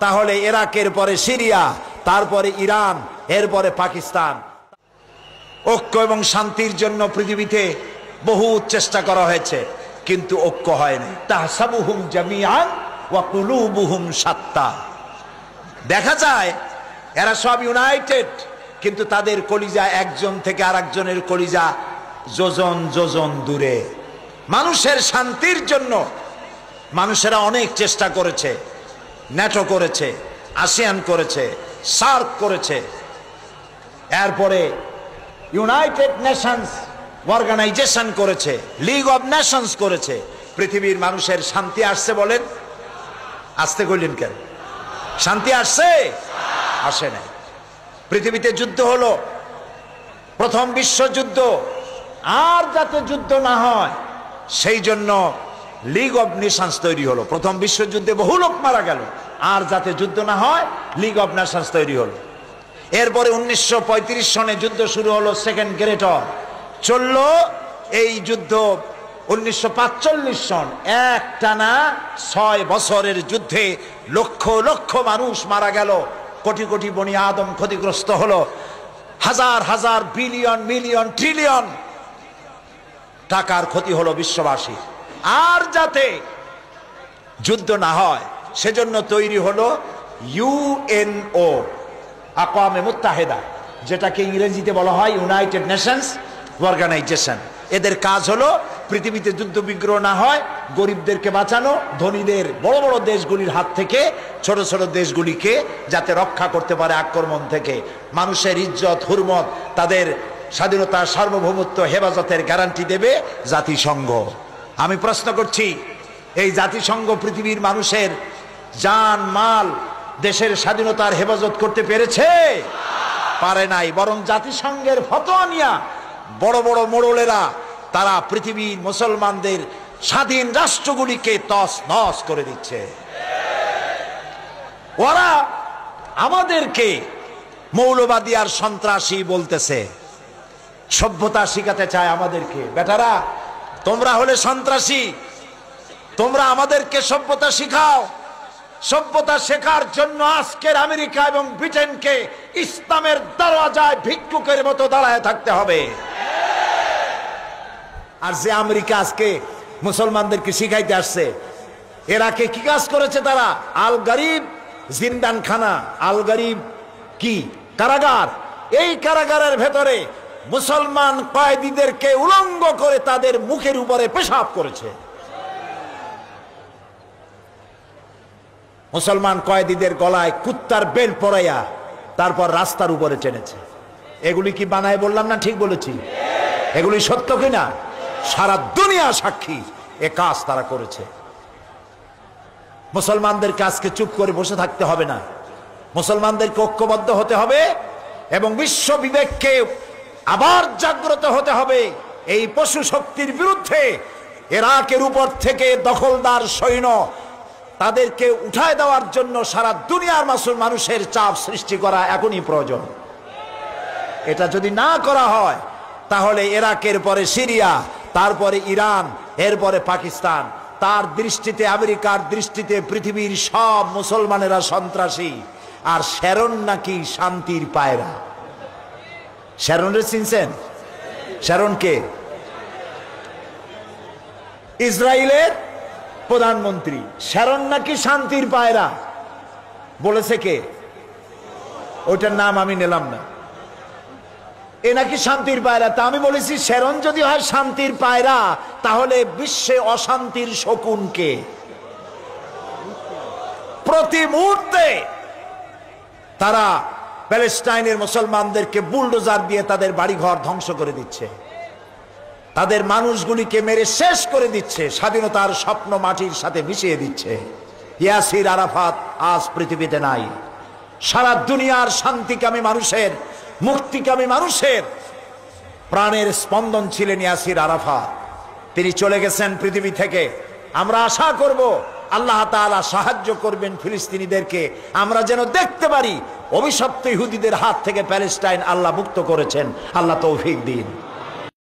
তাহলে ইরাকের পরে সিরিয়া, তারপরে ইরান, এরপরে পাকিস্তান। ঐক্য এবং শান্তির জন্য পৃথিবীতে বহু চেষ্টা করা হয়েছে, কিন্তু ঐক্য হয়নি। তাহসাবুহুম জামিআন ওয়া কুলুবুহুম শাত্তা। দেখা যায় এরা সব ইউনাইটেড, কিন্তু তাদের কলিজা একজন থেকে আরেকজনের কলিজা যোজন যোজন দূরে। মানুষের শান্তির জন্য মানুষেরা অনেক চেষ্টা করেছে, ন্যাটো করেছে, আসিয়ান করেছে, সার্ক করেছে, এরপরে ইউনাইটেড নেশনস অর্গানাইজেশন করেছে, লিগ অব নেশনস করেছে। পৃথিবীর মানুষের শান্তি আসছে বলেন? আসতে কইলেন কেন? শান্তি আসছে? আসে নাই। পৃথিবীতে যুদ্ধ হলো, প্রথম বিশ্বযুদ্ধ, আর যাতে যুদ্ধ না হয় সেই জন্য লিগ অব নেশনস তৈরি হলো। প্রথম বিশ্বযুদ্ধে বহু লোক মারা গেল, আর যাতে যুদ্ধ না হয় লিগ অব নেশনস তৈরি হলো। এরপরে 1935 সনে যুদ্ধ শুরু হলো, সেকেন্ড গ্রেট ওয়ার চলল। এই যুদ্ধ 1945 সন, একটানা 6 বছরের যুদ্ধে লক্ষ লক্ষ মানুষ মারা গেল, কোটি কোটি বনি আদম ক্ষতিগ্রস্ত হলো, হাজার হাজার বিলিয়ন মিলিয়ন ট্রিলিয়ন টাকার ক্ষতি হলো বিশ্ববাসী। আর যাতে যুদ্ধ না হয় সেজন্য তৈরি হলো ইউএনও, আকওয়ামে মুত্তাহিদা, যেটাকে ইংরেজিতে বলা হয় ইউনাইটেড নেশনস অর্গানাইজেশন। এদের কাজ হলো পৃথিবীতে যুদ্ধ বিগ্রহ না হয়, গরিবদেরকে বাঁচানো, ধনীদের বড় বড় দেশগুলির হাত থেকে ছোট ছোট দেশগুলিকে যাতে রক্ষা করতে পারে আক্রমণ থেকে। মানুষের ইজ্জত হুরমত, তাদের স্বাধীনতা সার্বভৌমত্ব হেফাজতের গ্যারান্টি দেবে জাতিসংঘ। আমি প্রশ্ন করছি, এই জাতিসংঘ পৃথিবীর মানুষের জান মাল, দেশের স্বাধীনতার হেফাজত করতে পেরেছে? পারে নাই। বরং জাতিসংঘের ফতোয়া নিয়া বড় বড় মোড়লেরা তারা পৃথিবীর মুসলমানদের স্বাধীন রাষ্ট্রগুলিকে তস নস করে দিচ্ছে। ওরা আমাদেরকে মৌলবাদী আর সন্ত্রাসী বলতেছে, সভ্যতা শিখাতে চায় আমাদেরকে। বেটারা, তোমরা হলে সন্ত্রাসী, তোমরা আমাদেরকে সভ্যতা শিখাও। সভ্যতা শেখার জন্য আজকের আমেরিকা এবং ব্রিটেনকে ইসলামের দরওয়াজায় ভিক্ষুকের মতো দাঁড়ায় থাকতে হবে। আর যে আমেরিকা আজকে মুসলমানদেরকে শিখাইতে আসছে, এরাকে কি কাজ করেছে তারা? আল গরিব জিন্দানখানা, আল গরিব কি কারাগার, এই কারাগারের ভেতরে মুসলমান কয়েদিদেরকে উলঙ্গ করে তাদের মুখের উপরে পেশাব করেছে। মুসলমান কয়েদিদের গলায় কুত্তার বেল পরাইয়া তারপর রাস্তার উপরে টেনেছে। এগুলি কি বানায় বললাম না? ঠিক বলেছি? এগুলি সত্য কিনা? সারা দুনিয়া সাক্ষী, এ কাজ তারা করেছে। মুসলমানদেরকে আজকে চুপ করে বসে থাকতে হবে না, মুসলমানদেরকে ঐক্যবদ্ধ হতে হবে এবং বিশ্ব বিবেককে আবার জাগ্রত হতে হবে। এই পশু শক্তির বিরুদ্ধে ইরাকের উপর থেকে দখলদার সৈন্য তাদেরকে উঠায় দেওয়ার জন্য সারা দুনিয়ার মানুষের চাপ সৃষ্টি করা এখনই প্রয়োজন। এটা যদি না করা হয় তাহলে ইরাকের পরে সিরিয়া, তারপরে ইরান, এরপরে পাকিস্তান। তার দৃষ্টিতে, আমেরিকার দৃষ্টিতে পৃথিবীর সব মুসলমানেরা সন্ত্রাসী। আর শ্যারন নাকি শান্তির পায়রা। শ্যারনরে চিনছেন? শ্যারনকে ইসরায়েলের প্রধানমন্ত্রী। শ্যারন নাকি শান্তির পায়রা বলেছে কে? ওইটার নাম আমি নিলাম না। এ নাকি শান্তির পায়রা। তা আমি বলেছি, শ্যারন যদি হয় শান্তির পায়রা, তাহলে বিশ্বে অশান্তির শকুন কে? প্রতি মুহূর্তে তারা প্যালেস্টাইনের মুসলমানদেরকে বুলডোজার দিয়ে তাদের বাড়িঘর ধ্বংস করে দিচ্ছে, তাদের মানুষগুলিকে মেরে শেষ করে দিচ্ছে, স্বাধীনতার স্বপ্ন মাটির সাথে মিশিয়ে দিচ্ছে। ইয়াসির আরাফাত আজ পৃথিবীতে নাই। সারা দুনিয়ার শান্তিকামী মানুষের, মুক্তিকামী মানুষের প্রাণের স্পন্দন ছিলেন ইয়াসির আরাফাত। তিনি চলে গেছেন পৃথিবী থেকে। আমরা আশা করব আল্লাহ তাআলা সাহায্য করবেন ফিলিস্তিনিদেরকে, আমরা যেন দেখতে পারি অভিশপ্ত ইহুদিদের হাত থেকে প্যালেস্টাইন আল্লাহ মুক্ত করেছেন। আল্লাহ তৌফিক দিন।